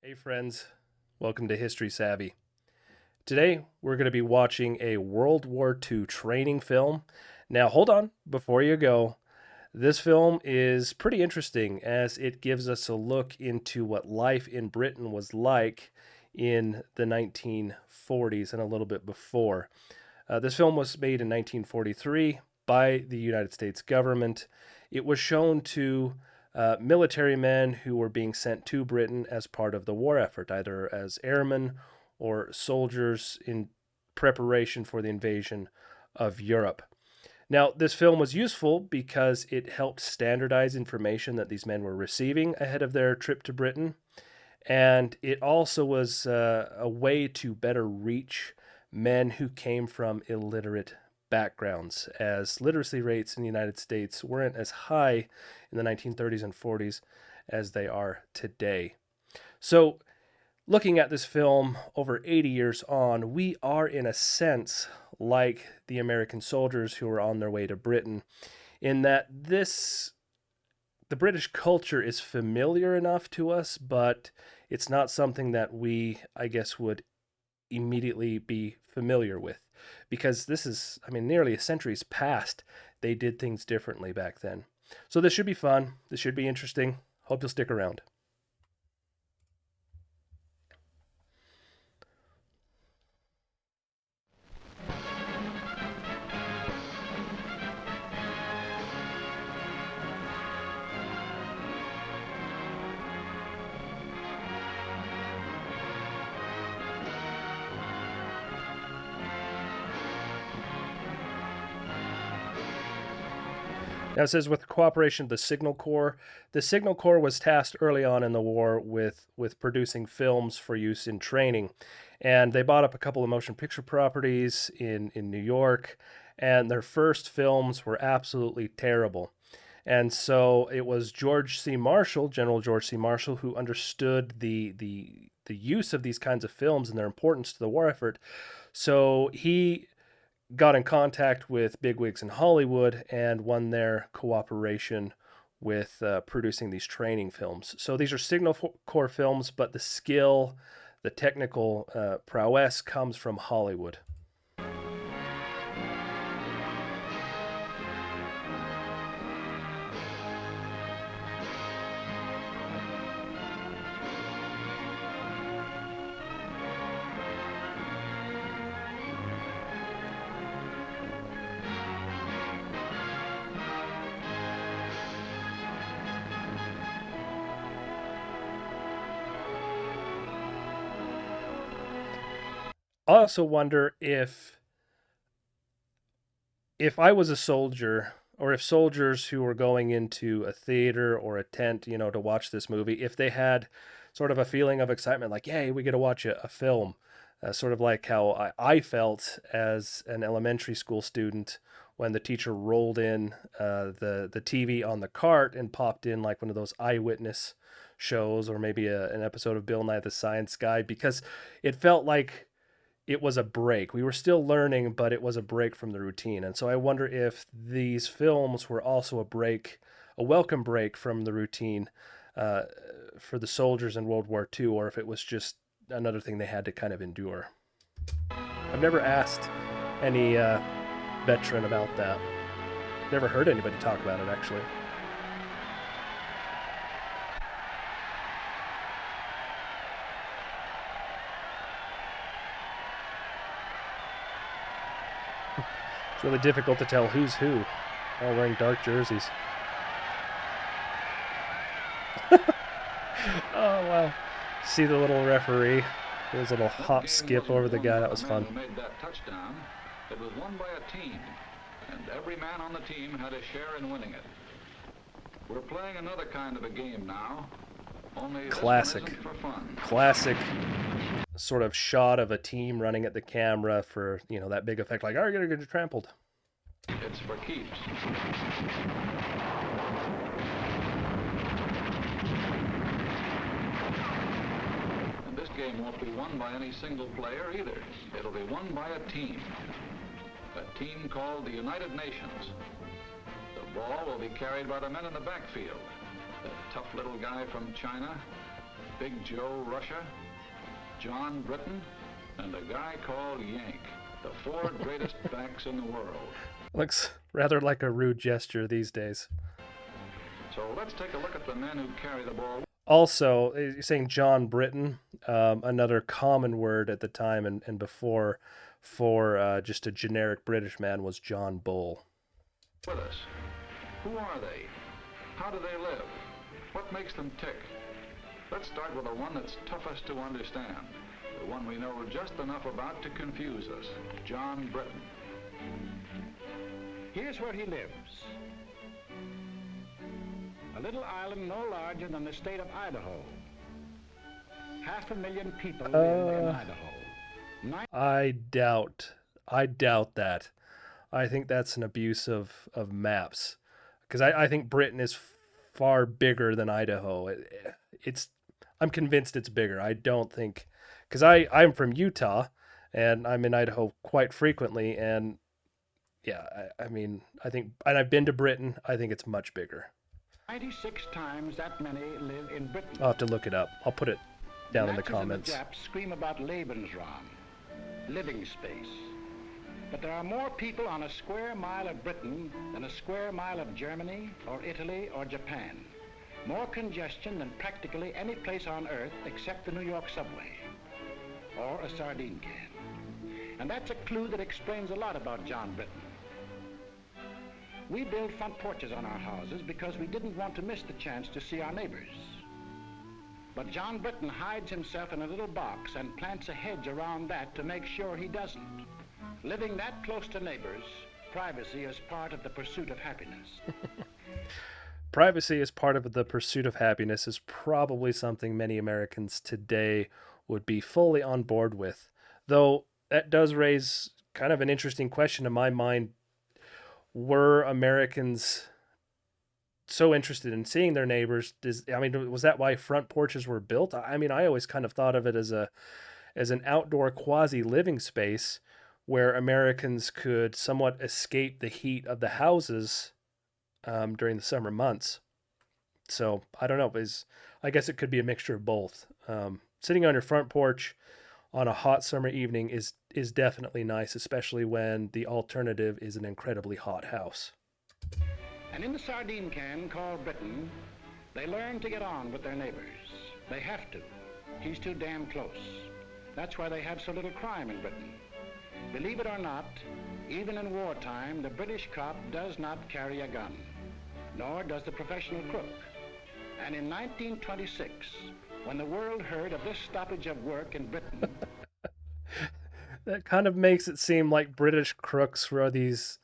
Hey friends, welcome to History Savvy. Today we're going to be watching a World War II training film. Now hold on, before you go, this film is pretty interesting as it gives us a look into what life in Britain was like in the 1940s and a little bit before. This film was made in 1943 by the United States government. It was shown to military men who were being sent to Britain as part of the war effort, either as airmen or soldiers in preparation for the invasion of Europe. Now, this film was useful because it helped standardize information that these men were receiving ahead of their trip to Britain. And it also was a way to better reach men who came from illiterate backgrounds, as literacy rates in the United States weren't as high in the 1930s and 40s as they are today. So, looking at this film over 80 years on, we are in a sense like the American soldiers who were on their way to Britain, in that the British culture is familiar enough to us, but it's not something that we, I guess, would immediately be familiar with, because this is, nearly a century's past. They did things differently back then. So this should be fun. This should be interesting. Hope you'll stick around. Now it says, with the cooperation of the Signal Corps. The Signal Corps was tasked early on in the war with producing films for use in training. And they bought up a couple of motion picture properties in New York, and their first films were absolutely terrible. And so it was George C. Marshall, General George C. Marshall, who understood the use of these kinds of films and their importance to the war effort. So he got in contact with bigwigs in Hollywood and won their cooperation with producing these training films. So these are Signal Corps films, but the skill, the technical prowess comes from Hollywood. I also wonder if I was a soldier, or if soldiers who were going into a theater or a tent, to watch this movie, if they had sort of a feeling of excitement, like, "Yay, we get to watch a film," sort of like how I felt as an elementary school student when the teacher rolled in the TV on the cart and popped in like one of those eyewitness shows, or maybe an episode of Bill Nye the Science Guy, because it felt like it was a break. We were still learning, but it was a break from the routine. And so I wonder if these films were also a break, a welcome break from the routine uh, for the soldiers in World War II, or if it was just another thing they had to kind of endure. I've never asked any veteran about that. Never heard anybody talk about it, actually. It's really difficult to tell who's who, all wearing dark jerseys. Oh, wow. See the little referee? His little hop skip over the guy. That was fun. Who made that touchdown. It was won by a team, and every man on the team had a share in winning it. We're playing another kind of a game now, only Classic. this one isn't for fun. Classic sort of shot of a team running at the camera for, that big effect, like, oh, you're going to get trampled. It's for keeps. And this game won't be won by any single player either. It'll be won by a team called the United Nations. The ball will be carried by the men in the backfield. The tough little guy from China, Big Joe Russia, John Britain, and a guy called Yank, the four greatest backs in the world. Looks rather like a rude gesture these days. So let's take a look at the men who carry the ball. Also, you're saying John Britain, another common word at the time and before for just a generic British man was John Bull. With us. Who are they? How do they live? What makes them tick? Let's start with the one that's toughest to understand. The one we know just enough about to confuse us. John Britain. Here's where he lives. A little island no larger than the state of Idaho. 500,000 people live in Idaho. I doubt that. I think that's an abuse of maps. Because I think Britain is far bigger than Idaho. I'm convinced it's bigger. I don't think... Because I'm from Utah, and I'm in Idaho quite frequently, and yeah, I mean, I think... And I've been to Britain. I think it's much bigger. 96 times that many live in Britain. I'll have to look it up. I'll put it down in the comments. The Japs scream about Lebensraum, living space. But there are more people on a square mile of Britain than a square mile of Germany or Italy or Japan. More congestion than practically any place on Earth except the New York subway or a sardine can. And that's a clue that explains a lot about John Britain. We build front porches on our houses because we didn't want to miss the chance to see our neighbors. But John Britain hides himself in a little box and plants a hedge around that to make sure he doesn't. Living that close to neighbors, privacy is part of the pursuit of happiness. Privacy as part of the pursuit of happiness is probably something many Americans today would be fully on board with. Though that does raise kind of an interesting question in my mind. Were Americans so interested in seeing their neighbors? Was that why front porches were built? I mean, I always kind of thought of it as an outdoor quasi-living space where Americans could somewhat escape the heat of the houses during the summer months. So I don't know. I guess it could be a mixture of both. Sitting on your front porch on a hot summer evening is definitely nice, especially when the alternative is an incredibly hot house. And in the sardine can called Britain, they learn to get on with their neighbors. They have to. He's too damn close. That's why they have so little crime in Britain. Believe it or not, even in wartime, the British cop does not carry a gun, nor does the professional crook. And in 1926, when the world heard of this stoppage of work in Britain... That kind of makes it seem like British crooks were these,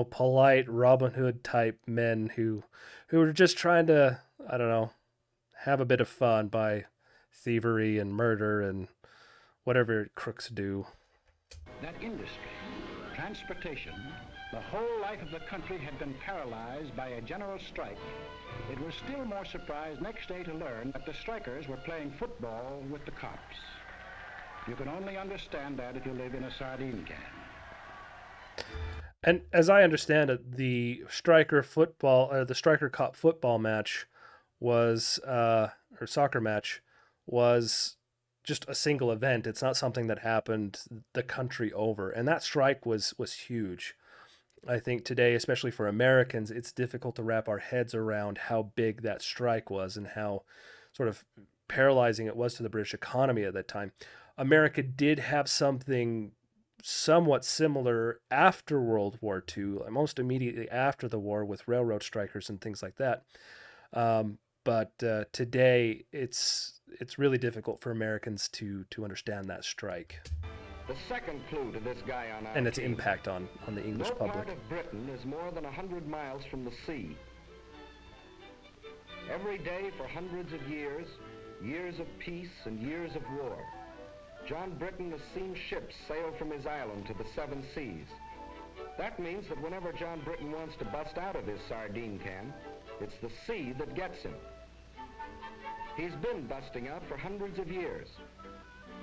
polite Robin Hood type men who were just trying to, I don't know, have a bit of fun by thievery and murder and whatever crooks do. That industry, transportation, the whole life of the country had been paralyzed by a general strike. It was still more surprised next day to learn that the strikers were playing football with the cops. You can only understand that if you live in a sardine can. And as I understand it, the striker cop football match was, or soccer match, was just a single event. It's not something that happened the country over. And that strike was huge. I think today, especially for Americans, it's difficult to wrap our heads around how big that strike was and how sort of paralyzing it was to the British economy at that time. America did have something somewhat similar after World War II, almost immediately after the war with railroad strikers and things like that. But today, it's really difficult for Americans to understand that strike. The second clue to this guy on our and its team, impact on the English no public. part of Britain is more than 100 miles from the sea. Every day for hundreds of years, years of peace and years of war, John Britain has seen ships sail from his island to the seven seas. That means that whenever John Britain wants to bust out of his sardine can, it's the sea that gets him. He's been busting out for hundreds of years,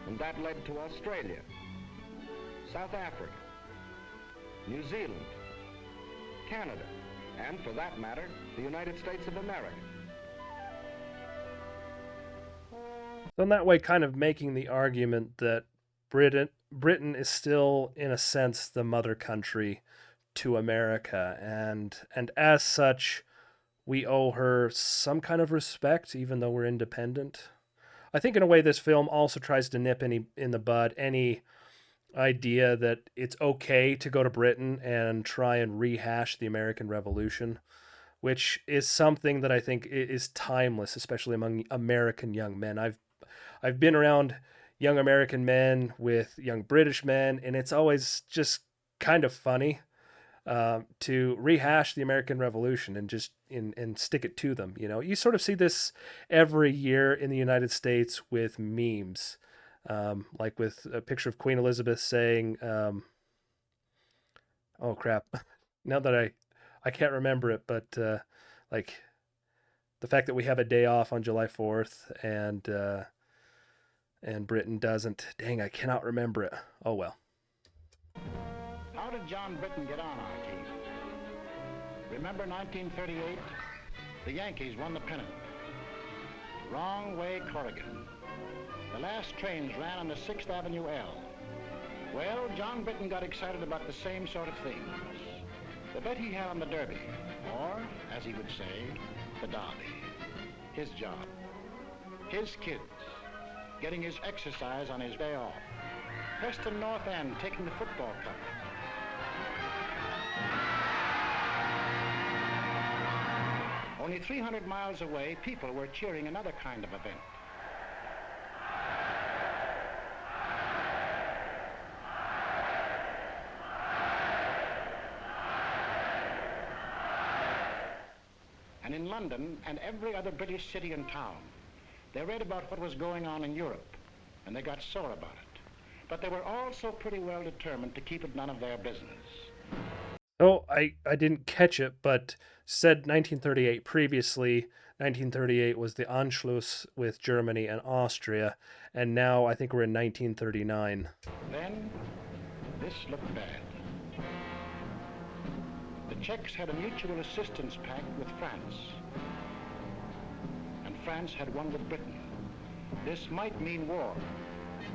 and that led to Australia, South Africa, New Zealand, Canada, and for that matter, the United States of America. So in that way, kind of making the argument that Britain is still, in a sense, the mother country to America, and as such, we owe her some kind of respect, even though we're independent. I think, in a way, this film also tries to nip in the bud any idea that it's okay to go to Britain and try and rehash the American Revolution, which is something that I think is timeless, especially among American young men. I've been around young American men with young British men, and it's always just kind of funny to rehash the American Revolution and and stick it to them. You know, you sort of see this every year in the United States with memes, like with a picture of Queen Elizabeth saying, "Oh crap," now that I can't remember it, but like the fact that we have a day off on July 4th and Britain doesn't. Dang, I cannot remember it. Oh well. How did John Britton get on our team? Remember 1938? The Yankees won the pennant. Wrong way, Corrigan. The last trains ran on the 6th Avenue L. Well, John Britton got excited about the same sort of things. The bet he had on the Derby, or, as he would say, the Derby. His job. His kids. Getting his exercise on his day off. Preston North End taking the football cup. Only 300 miles away, people were cheering another kind of event. And in London and every other British city and town, they read about what was going on in Europe, and they got sore about it. But they were also pretty well determined to keep it none of their business. Oh, I didn't catch it, but said 1938 previously. 1938 was the Anschluss with Germany and Austria, and now I think we're in 1939. Then, this looked bad. The Czechs had a mutual assistance pact with France, and France had one with Britain. This might mean war,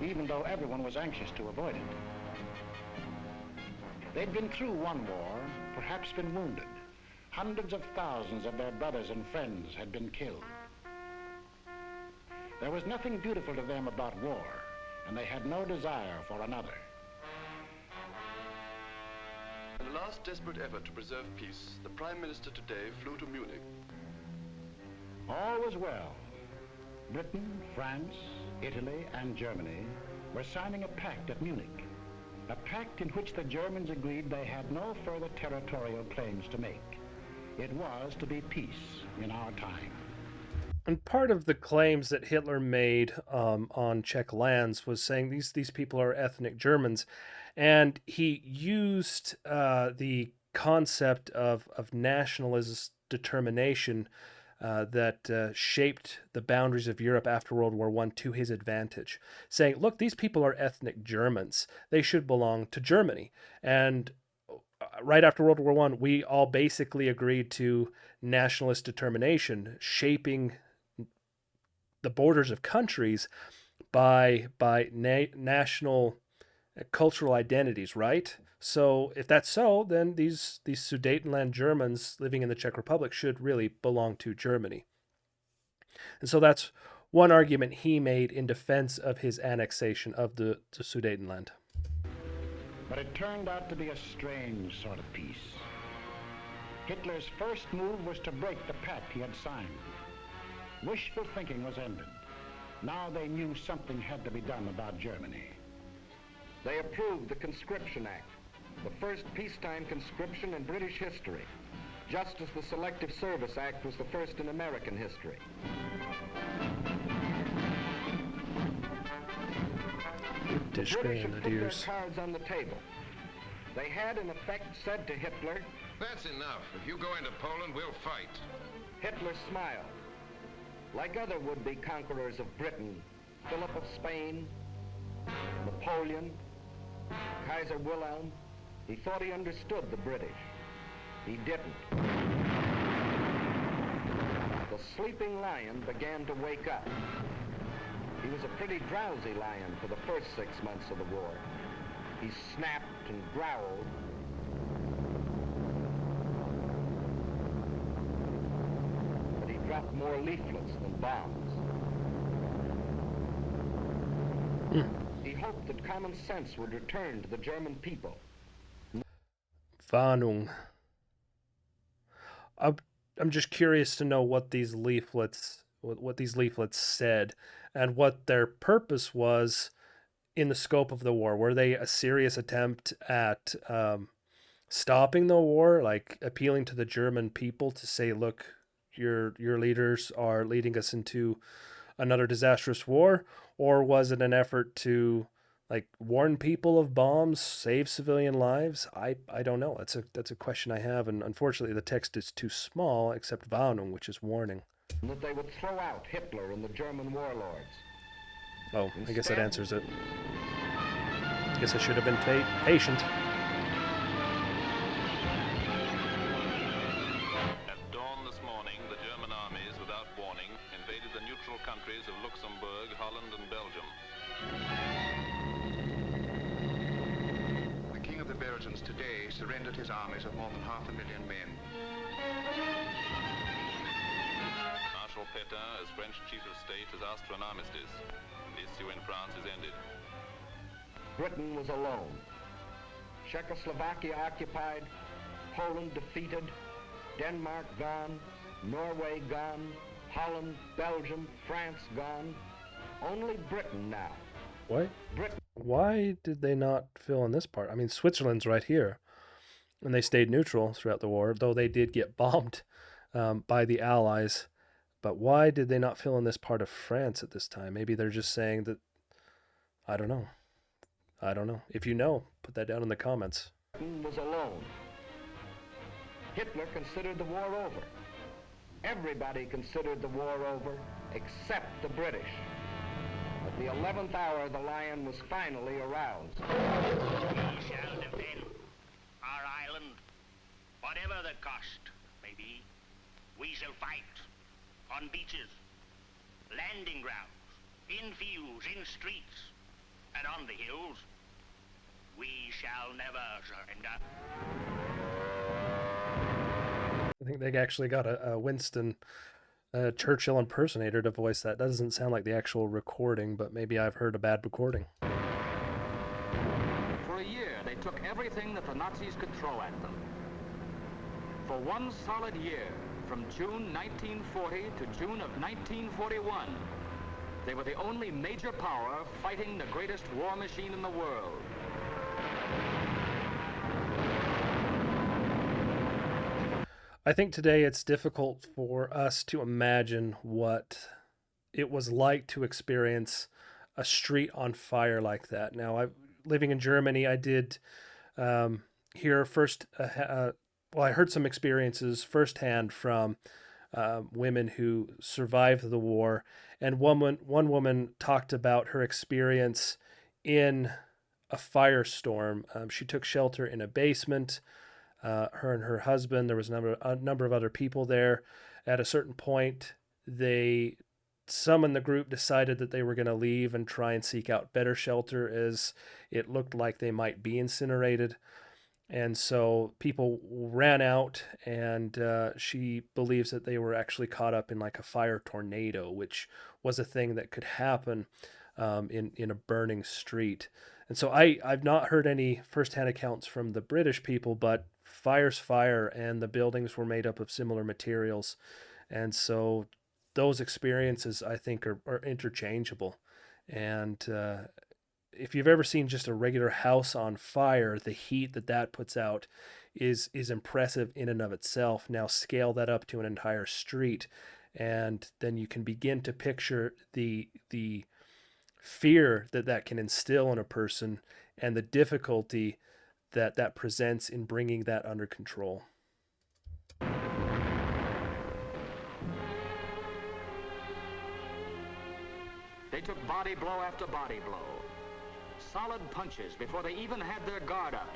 even though everyone was anxious to avoid it. They'd been through one war, perhaps been wounded. Hundreds of thousands of their brothers and friends had been killed. There was nothing beautiful to them about war, and they had no desire for another. In a last desperate effort to preserve peace, the Prime Minister today flew to Munich. All was well. Britain, France, Italy, and Germany were signing a pact at Munich. A pact in which the Germans agreed they had no further territorial claims to make. It was to be peace in our time. And part of the claims that Hitler made on Czech lands was saying these people are ethnic Germans, and he used the concept of nationalist determination that shaped the boundaries of Europe after World War I to his advantage, saying, look, these people are ethnic Germans. They should belong to Germany. And right after World War I, we all basically agreed to nationalist determination, shaping the borders of countries by national cultural identities, right? So if that's so, then these Sudetenland Germans living in the Czech Republic should really belong to Germany. And so that's one argument he made in defense of his annexation of the Sudetenland. But it turned out to be a strange sort of peace. Hitler's first move was to break the pact he had signed. Wishful thinking was ended. Now they knew something had to be done about Germany. They approved the Conscription Act, the first peacetime conscription in British history, just as the Selective Service Act was the first in American history. The British had put their cards on the table. They had, in effect, said to Hitler, "That's enough. If you go into Poland, we'll fight." Hitler smiled. Like other would-be conquerors of Britain, Philip of Spain, Napoleon, Kaiser Wilhelm, he thought he understood the British. He didn't. The sleeping lion began to wake up. He was a pretty drowsy lion for the first 6 months of the war. He snapped and growled. But he dropped more leaflets than bombs. He hoped that common sense would return to the German people. Warnung. I'm just curious to know what these leaflets said and what their purpose was in the scope of the war. Were they a serious attempt at stopping the war, like appealing to the German people to say, look, your leaders are leading us into another disastrous war? Or was it an effort to like warn people of bombs, save civilian lives? I don't know. That's a question I have, and unfortunately the text is too small, except Warnung, which is warning. And that they would throw out Hitler and the German warlords. Oh, I guess that answers it. I guess I should have been patient. At dawn this morning, the German armies, without warning, invaded the neutral countries of Luxembourg, Holland, and Belgium. The King of the Belgians today surrendered his armies of more than 500,000 men. Marshal Pétain, as French chief of state, has asked for an armistice. The issue in France is ended. Britain was alone. Czechoslovakia occupied, Poland defeated, Denmark gone, Norway gone, Holland, Belgium, France gone. Only Britain now. What? Britain. Why did they not fill in this part? I mean, Switzerland's right here, and they stayed neutral throughout the war, though they did get bombed by the Allies. But why did they not fill in this part of France at this time? Maybe they're just saying that, I don't know. If you know, put that down in the comments. Britain was alone. Hitler considered the war over. Everybody considered the war over, except the British. At the 11th hour, the lion was finally aroused. We shall defend our island, whatever the cost may be. We shall fight on beaches, landing grounds, in fields, in streets, and on the hills. We shall never surrender. I think they actually got a Winston Churchill impersonator to voice that. That doesn't sound like the actual recording, but maybe I've heard a bad recording. For a year, they took everything that the Nazis could throw at them. For one solid year, from June 1940 to June of 1941, they were the only major power fighting the greatest war machine in the world. I think today it's difficult for us to imagine what it was like to experience a street on fire like that. Now, living in Germany, I did hear first, I heard some experiences firsthand from women who survived the war. And one woman talked about her experience in a firestorm. She took shelter in a basement. Her and her husband, there was a number of other people there. At a certain point, some in the group decided that they were going to leave and try and seek out better shelter, as it looked like they might be incinerated. And so people ran out, and she believes that they were actually caught up in like a fire tornado, which was a thing that could happen in a burning street. And so I've not heard any firsthand accounts from the British people, but fire's fire, and the buildings were made up of similar materials. And so those experiences, I think, are interchangeable. And if you've ever seen just a regular house on fire, the heat that puts out is impressive in and of itself. Now scale that up to an entire street, and then you can begin to picture the fear that can instill in a person, and the difficulty that presents in bringing that under control. They took body blow after body blow. Solid punches before they even had their guard up.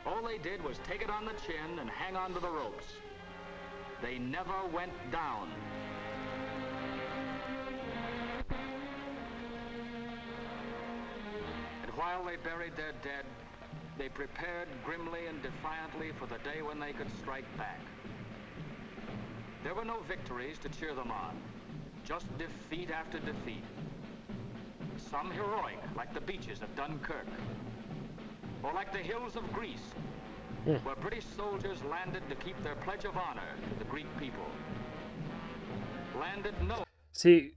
All they did was take it on the chin and hang on to the ropes. They never went down. while they buried their dead, they prepared grimly and defiantly for the day when they could strike back. There were no victories to cheer them on, just defeat after defeat. Some heroic, like the beaches of Dunkirk, or like the hills of Greece, where British soldiers landed to keep their pledge of honor to the Greek people. Landed no... See,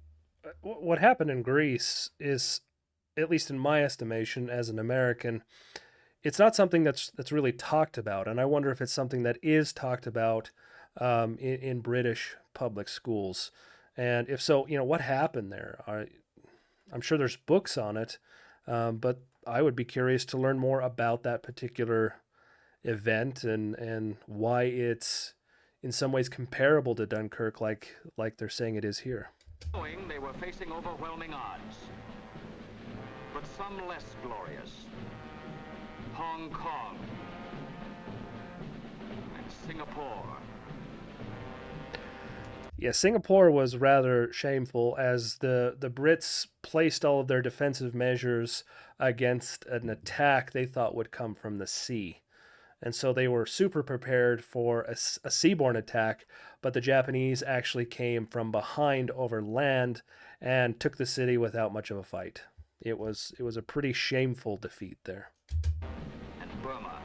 what happened in Greece is, at least in my estimation as an American, it's not something that's really talked about, and I wonder if it's something that is talked about in British public schools, and if so, what happened there? I'm sure there's books on it, but I would be curious to learn more about that particular event and why it's in some ways comparable to Dunkirk, like they're saying it is here. Knowing they were facing overwhelming odds, but some less glorious. Hong Kong and Singapore. Yeah, Singapore was rather shameful as the Brits placed all of their defensive measures against an attack they thought would come from the sea. And so they were super prepared for a seaborne attack, but the Japanese actually came from behind over land and took the city without much of a fight. It was a pretty shameful defeat there. And Burma.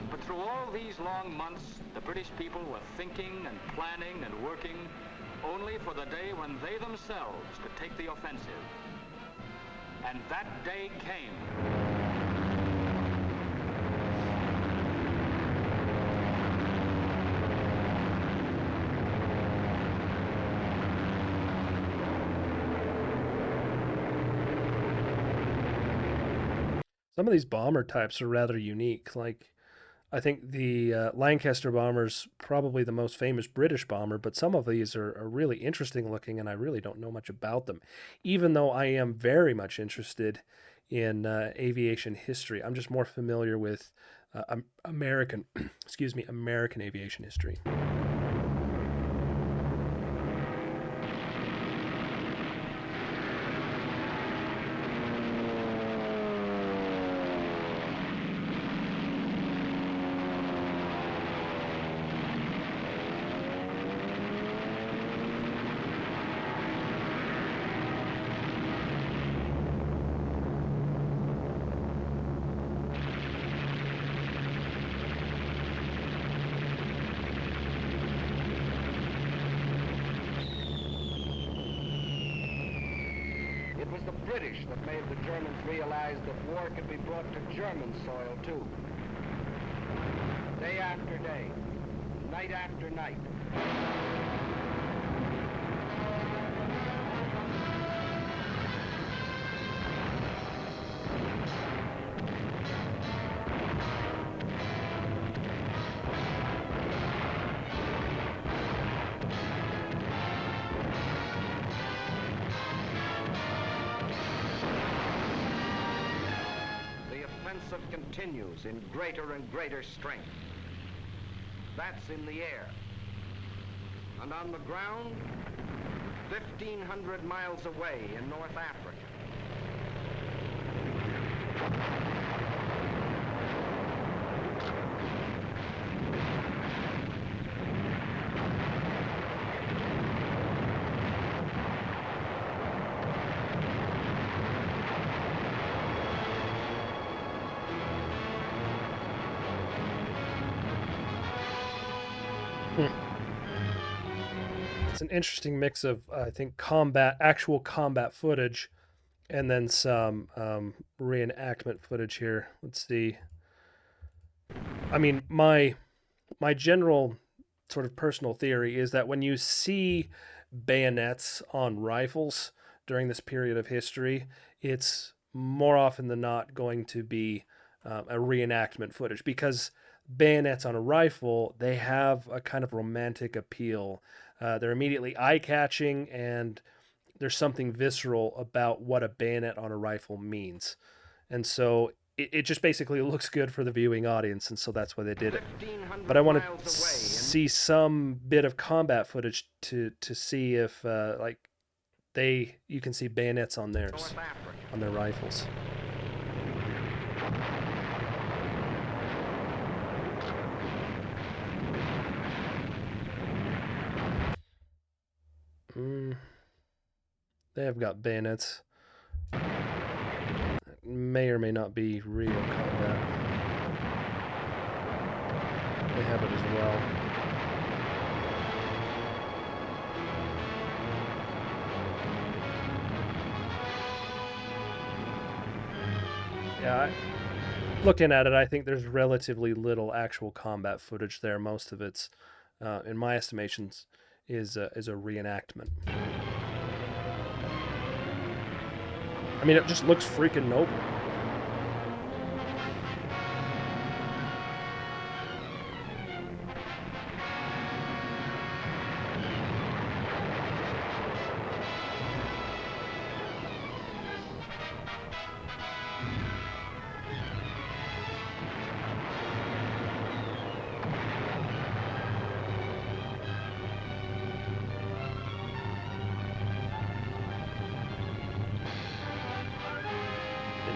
But through all these long months, the British people were thinking and planning and working only for the day when they themselves could take the offensive. And that day came. Some of these bomber types are rather unique. Like, I think the Lancaster bomber's probably the most famous British bomber, but some of these are really interesting looking, and I really don't know much about them, even though I am very much interested in aviation history. I'm just more familiar with American, American aviation history. It was the British that made the Germans realize that war could be brought to German soil, too. Day after day, night after night. Continues in greater and greater strength. That's in the air. And on the ground, 1,500 miles away in North Africa. It's an interesting mix of, I think, actual combat footage, and then some reenactment footage here. Let's see. I mean, my general sort of personal theory is that when you see bayonets on rifles during this period of history, it's more often than not going to be a reenactment footage, because bayonets on a rifle, they have a kind of romantic appeal. They're immediately eye-catching, and there's something visceral about what a bayonet on a rifle means. And so it just basically looks good for the viewing audience, and so that's why they did it. But I want to see some bit of combat footage to see if you can see bayonets on theirs, on their rifles. They have got bayonets. May or may not be real combat. They have it as well. Yeah, looking at it, I think there's relatively little actual combat footage there. Most of it's, in my estimations, is a reenactment. I mean, it just looks freaking noble.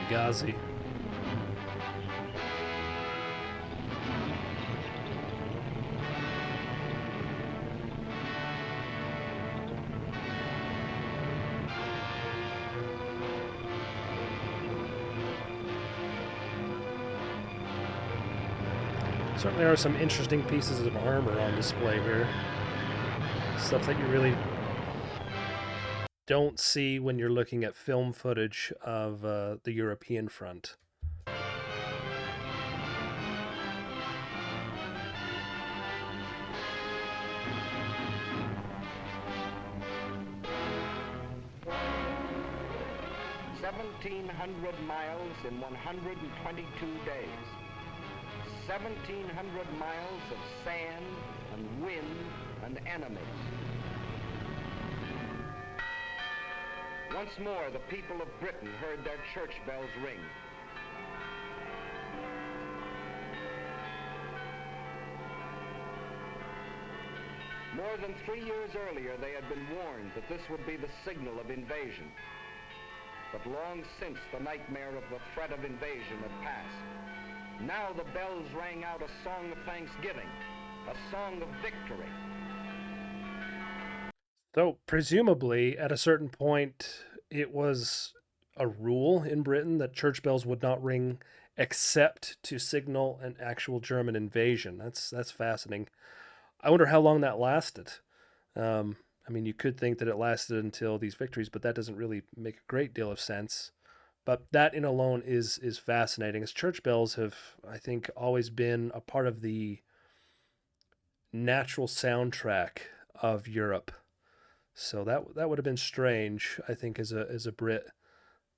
Benghazi. Certainly are some interesting pieces of armor on display here. Stuff that you really don't see when you're looking at film footage of the European front. miles in 122 days. 1,700 miles of sand and wind and enemies. Once more, the people of Britain heard their church bells ring. More than 3 years earlier, they had been warned that this would be the signal of invasion. But long since the nightmare of the threat of invasion had passed. Now the bells rang out a song of thanksgiving, a song of victory. So presumably, at a certain point, it was a rule in Britain that church bells would not ring except to signal an actual German invasion. That's fascinating. I wonder how long that lasted. I mean, you could think that it lasted until these victories, but that doesn't really make a great deal of sense. But that in alone is fascinating, as church bells have, I think, always been a part of the natural soundtrack of Europe. So that would have been strange, I think, as a Brit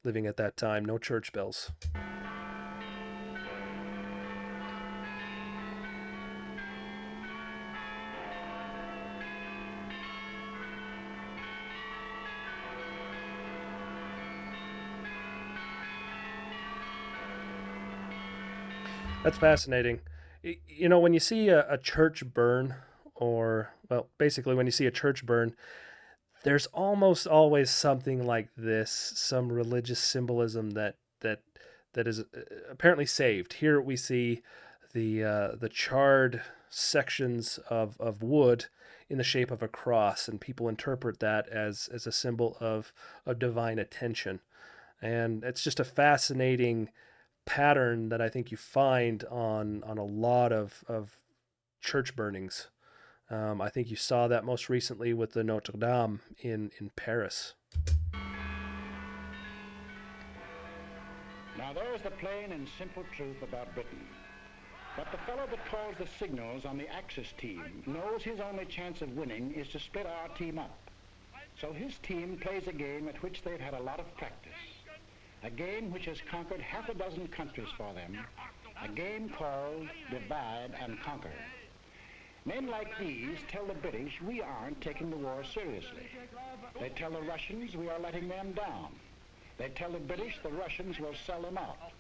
living at that time. No church bells. That's fascinating. You know, when you see a church burn, or, well, basically when you see a church burn, there's almost always something like this, some religious symbolism that is apparently saved. Here we see the charred sections of wood in the shape of a cross, and people interpret that as a symbol of divine attention. And it's just a fascinating pattern that I think you find on a lot of church burnings. I think you saw that most recently with the Notre Dame in Paris. Now there's the plain and simple truth about Britain. But the fellow that calls the signals on the Axis team knows his only chance of winning is to split our team up. So his team plays a game at which they've had a lot of practice. A game which has conquered half a dozen countries for them. A game called Divide and Conquer. Men like these tell the British we aren't taking the war seriously. They tell the Russians we are letting them down. They tell the British the Russians will sell them out.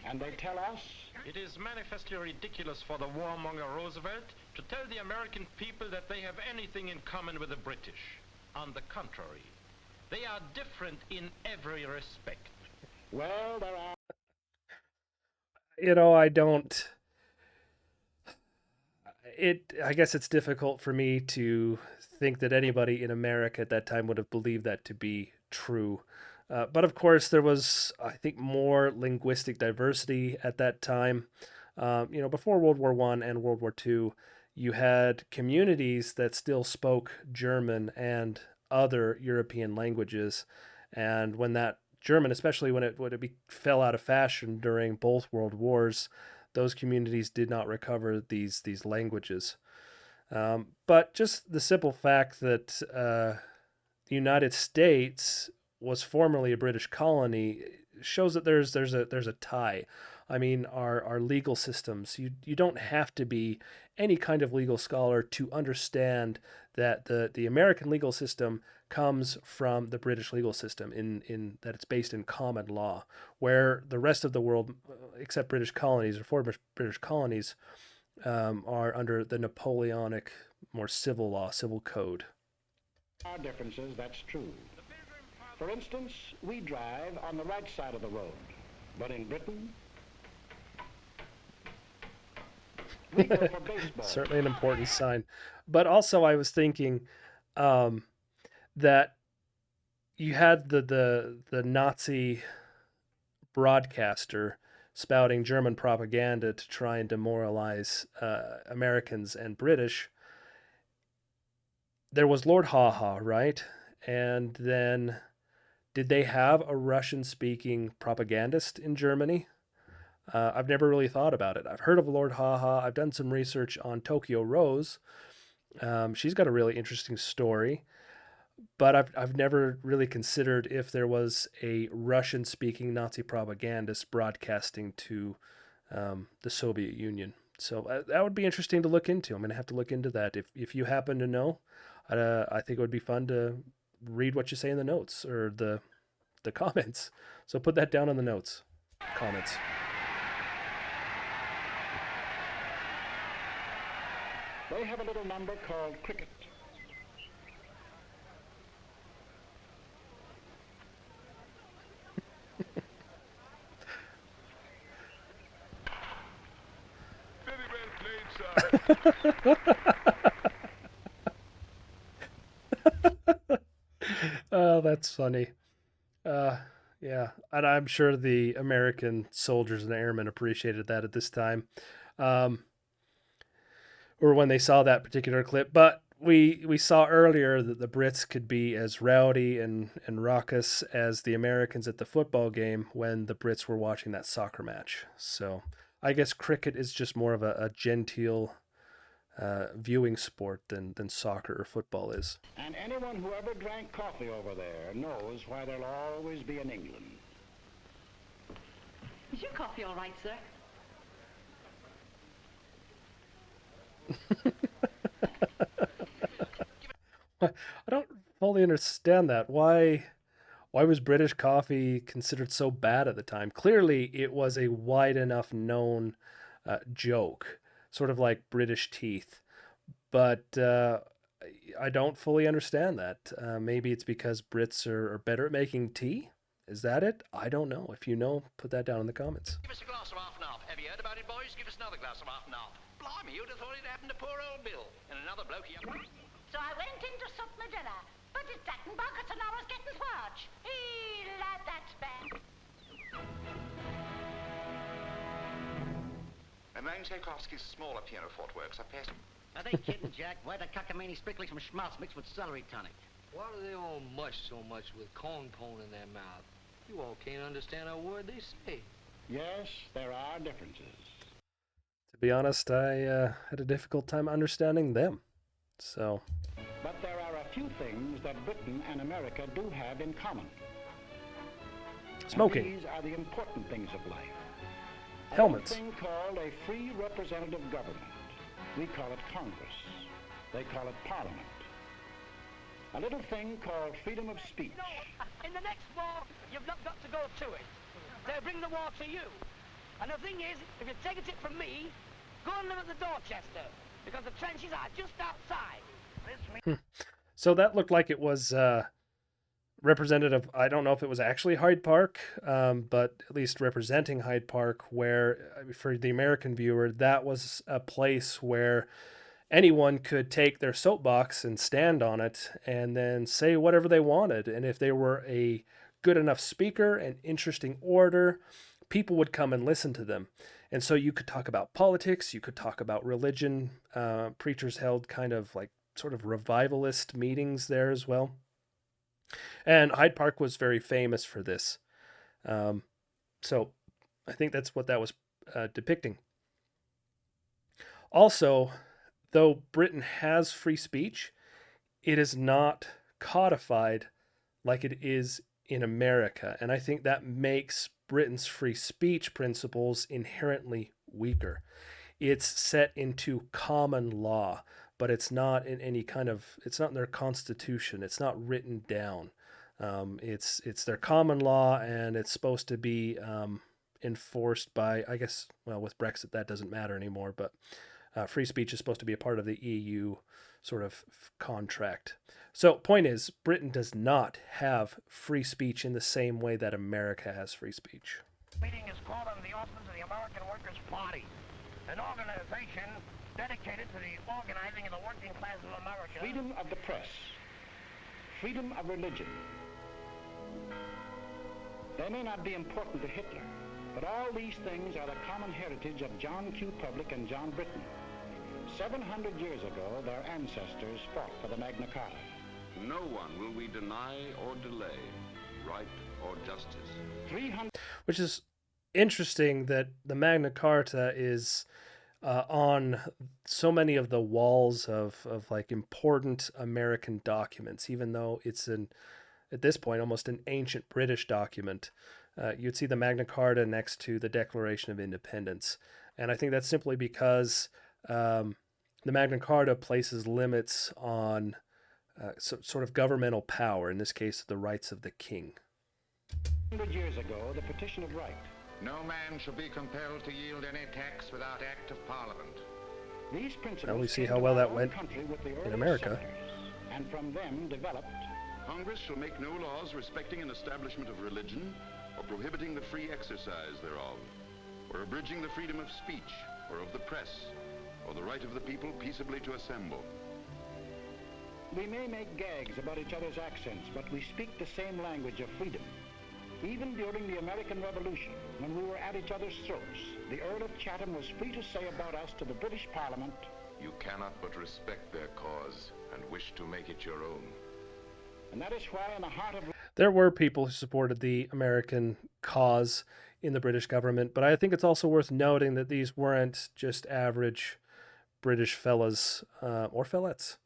And they tell us... It is manifestly ridiculous for the warmonger Roosevelt to tell the American people that they have anything in common with the British. On the contrary, they are different in every respect. Well, there are... I don't. I guess it's difficult for me to think that anybody in America at that time would have believed that to be true. But of course, there was, I think, more linguistic diversity at that time. Before World War One and World War Two, you had communities that still spoke German and other European languages, and when that German, especially when it fell out of fashion during both world wars, those communities did not recover these languages. But just the simple fact that the United States was formerly a British colony shows that there's a tie. I mean, our legal systems. You don't have to be any kind of legal scholar to understand that the American legal system comes from the British legal system in that it's based in common law, where the rest of the world, except British colonies or former British colonies, are under the Napoleonic, more civil law, civil code. Our differences, that's true. For instance, we drive on the right side of the road, but in Britain, we go for baseball. Certainly an important sign. But also, I was thinking that you had the Nazi broadcaster spouting German propaganda to try and demoralize Americans and British. There was Lord Haha, right? And then did they have a Russian-speaking propagandist in Germany? I've never really thought about it. I've heard of Lord Haha. I've done some research on Tokyo Rose. She's got a really interesting story, but I've never really considered if there was a Russian-speaking Nazi propagandist broadcasting to the Soviet Union. So that would be interesting to look into. I'm going to have to look into that. If you happen to know, I think it would be fun to read what you say in the notes or the comments. So put that down in the notes, comments. They have a little number called cricket. Very well played, sir. Oh, that's funny. Yeah, and I'm sure the American soldiers and airmen appreciated that at this time, or when they saw that particular clip. But we saw earlier that the Brits could be as rowdy and raucous as the Americans at the football game when the Brits were watching that soccer match. So I guess cricket is just more of a genteel viewing sport than soccer or football is. And anyone who ever drank coffee over there knows why there'll always be an England. Is your coffee all right, sir? I don't fully understand that. Why was British coffee considered so bad at the time? Clearly, it was a wide enough known joke, sort of like British teeth. But I don't fully understand that. Maybe it's because Brits are better at making tea? Is that it? I don't know. If you know, put that down in the comments. Give us a glass of half and half. Have you heard about it, boys? Give us another glass of half and half. Blimey, you'd have thought it happened to poor old Bill. And another bloke here. So I went in to sup my dinner, but it's that and buckets and I was getting swarch. Lad, that's bad. Moan Tchaikovsky's smaller pianoforte works are past. Are they kidding, Jack? Why the cockamamie sprinkling some schmaltz mixed with celery tonic? Why do they all mush so much with corn pone in their mouth? You all can't understand a word they say. Yes, there are differences. To be honest, I had a difficult time understanding them. So. But there are a few things that Britain and America do have in common. Smoking. And these are the important things of life. Helmets. A thing called a free representative government. We call it Congress. They call it Parliament. A little thing called freedom of speech. No, in the next war, you've not got to go to it. They'll bring the war to you. And the thing is, if you're taking it from me, go and live at the Dorchester, because the trenches are just outside. So that looked like it was representative, I don't know if it was actually Hyde Park, but at least representing Hyde Park, where for the American viewer, that was a place where anyone could take their soapbox and stand on it and then say whatever they wanted. And if they were a good enough speaker and interesting orator, people would come and listen to them. And so you could talk about politics, you could talk about religion. Preachers held kind of like sort of revivalist meetings there as well. And Hyde Park was very famous for this. So I think that's what that was depicting. Also, though Britain has free speech, it is not codified like it is in America. And I think that makes Britain's free speech principles inherently weaker. It's set into common law, but it's not in any kind of, it's not in their constitution. It's not written down. It's their common law, and it's supposed to be enforced by, I guess, well, with Brexit, that doesn't matter anymore, but free speech is supposed to be a part of the EU sort of contract. So point is, Britain does not have free speech in the same way that America has free speech. Meeting is called under the auspices of the American Workers' Party, an organization dedicated to the organizing of the working class of America. Freedom of the press, freedom of religion. They may not be important to Hitler, but all these things are the common heritage of John Q. Public and John Britton. 700 years ago, their ancestors fought for the Magna Carta. No one will we deny or delay, right or justice. 300. Which is interesting that the Magna Carta is on so many of the walls of like important American documents, even though it's at this point almost an ancient British document. You'd see the Magna Carta next to the Declaration of Independence. And I think that's simply because the Magna Carta places limits on sort of governmental power, in this case, the rights of the king. 100 years ago, the Petition of Right. No man shall be compelled to yield any tax without act of Parliament. These principles Well, we see how well that went in America. And from them developed. Congress shall make no laws respecting an establishment of religion, or prohibiting the free exercise thereof, or abridging the freedom of speech, or of the press, or the right of the people peaceably to assemble. We may make gags about each other's accents, but we speak the same language of freedom. Even during the American Revolution, when we were at each other's throats, the Earl of Chatham was free to say about us to the British Parliament, You cannot but respect their cause and wish to make it your own. And that is why in the heart of... There were people who supported the American cause in the British government, but I think it's also worth noting that these weren't just average British fellas or fellettes.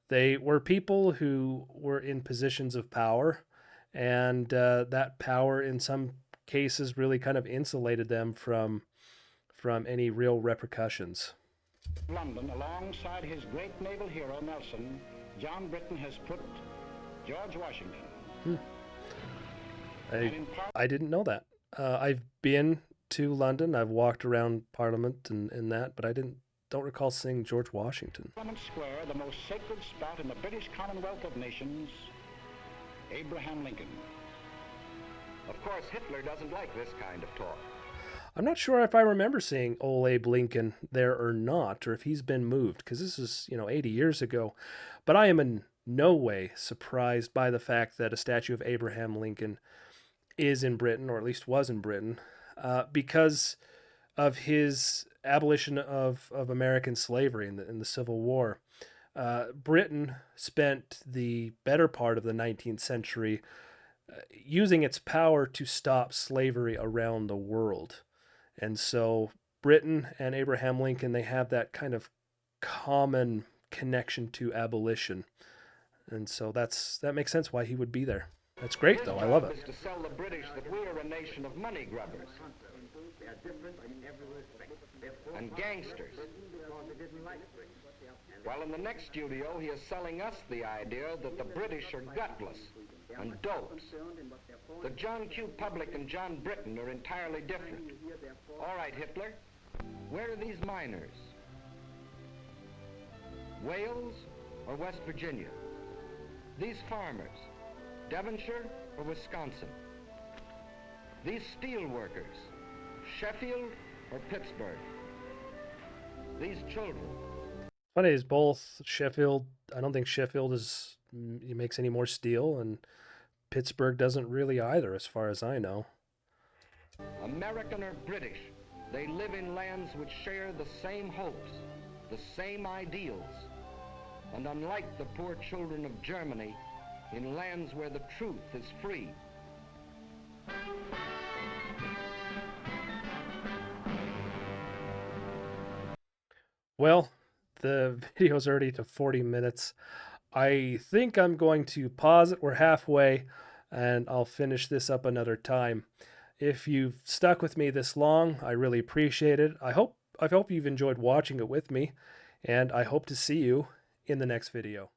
They were people who were in positions of power, and that power in some cases really kind of insulated them from any real repercussions. London, alongside his great naval hero Nelson, John Britton has put George Washington. I didn't know that. I've been to London. I've walked around Parliament and that, but I don't recall seeing George Washington. Parliament Square, the most sacred spot in the British Commonwealth of Nations, Abraham Lincoln. Of course, Hitler doesn't like this kind of talk. I'm not sure if I remember seeing old Abe Lincoln there or not, or if he's been moved, because this is, 80 years ago. But I am in no way surprised by the fact that a statue of Abraham Lincoln is in Britain, or at least was in Britain, because of his abolition of American slavery in the Civil War. Britain spent the better part of the 19th century using its power to stop slavery around the world. And so Britain and Abraham Lincoln, they have that kind of common connection to abolition. And so that makes sense why he would be there. That's great, though. I love it. His job is to sell the British that we are a nation of money grubbers and gangsters. While in the next studio, he is selling us the idea that the British are gutless and dopes. That John Q. Public and John Britton are entirely different. All right, Hitler, where are these miners? Wales or West Virginia? These farmers, Devonshire or Wisconsin? These steel workers, Sheffield or Pittsburgh? These children. Funny is both Sheffield. I don't think Sheffield makes any more steel, and Pittsburgh doesn't really either, as far as I know. American or British, they live in lands which share the same hopes, the same ideals, and unlike the poor children of Germany, in lands where the truth is free. Well, the video's already to 40 minutes. I think I'm going to pause it. We're halfway, and I'll finish this up another time. If you've stuck with me this long, I really appreciate it. I hope you've enjoyed watching it with me, and I hope to see you in the next video.